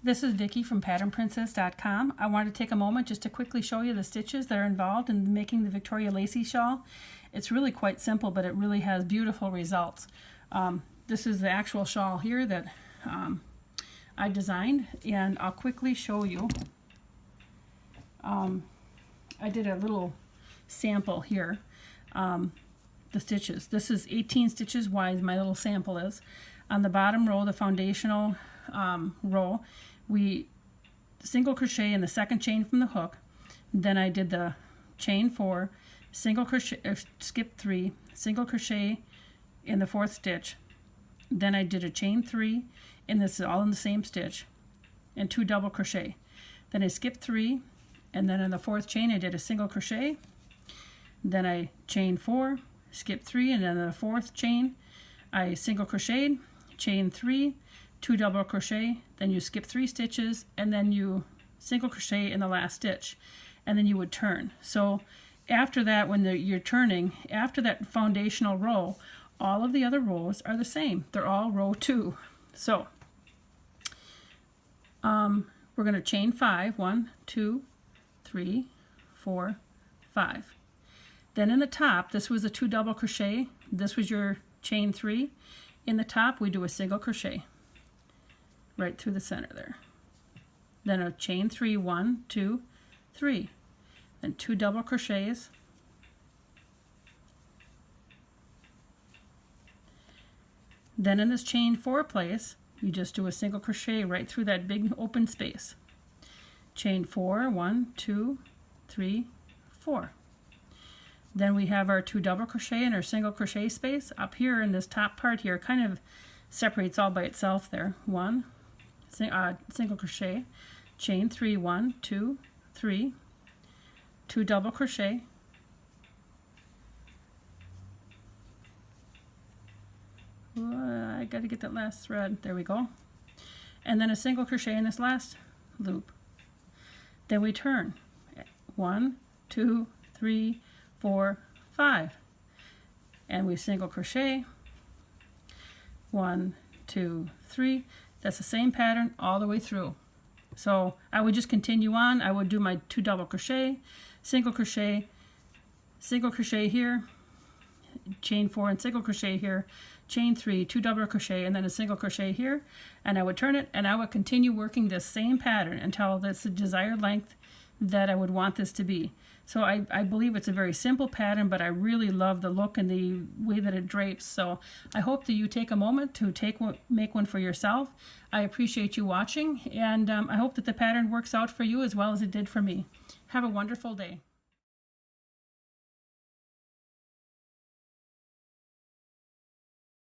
This is Vicky from patternprincess.com. I wanted to take a moment just to quickly show you the stitches that are involved in making the Victoria Lacy shawl. It's really quite simple, but it really has beautiful results. This is the actual shawl here that I designed, and I'll quickly show you. I did a little sample here. The stitches. This is 18 stitches wide, my little sample is. On the bottom row, the foundational row, we single crochet in the second chain from the hook. Then I did the chain 4, single crochet, skip 3, single crochet in the 4th stitch. Then I did a chain 3, and this is all in the same stitch, and 2 double crochet. Then I skipped 3, and then in the 4th chain I did a single crochet. Then I chain 4, skip 3, and then in the 4th chain I single crocheted, chain 3, 2 double crochet, then you skip 3 stitches, and then you single crochet in the last stitch, and then you would turn. So after that, when you're turning, after that foundational row, all of the other rows are the same. They're all row 2. So we're going to chain 5, 1, 2, 3, 4, 5. Then in the top, this was a 2 double crochet, this was your chain 3. In the top we do a single crochet right through the center there. Then a chain 3, 1, 2, 3. Then 2 double crochets. Then in this chain 4 place, you just do a single crochet right through that big open space. Chain 4, 1, 2, 3, 4. Then we have our 2 double crochet in our single crochet space. Up here in this top part here, kind of separates all by itself there. 1, single crochet, chain 3, 1, 2, 3, 2 double crochet, I got to get that last thread, there we go, and then a single crochet in this last loop. Then we turn 1, 2, 3, 4, 5, and we single crochet, 1, 2, 3. That's the same pattern all the way through. So I would just continue on. I would do my 2 double crochet, single crochet here, chain 4 and single crochet here, chain 3, 2 double crochet, and then a single crochet here, and I would turn it, and I would continue working this same pattern until that's the desired length that I would want this to be. So I believe it's a very simple pattern, but I really love the look and the way that it drapes. So I hope that you take a moment to make one for yourself. I appreciate you watching, and I hope that the pattern works out for you as well as it did for me. Have a wonderful day.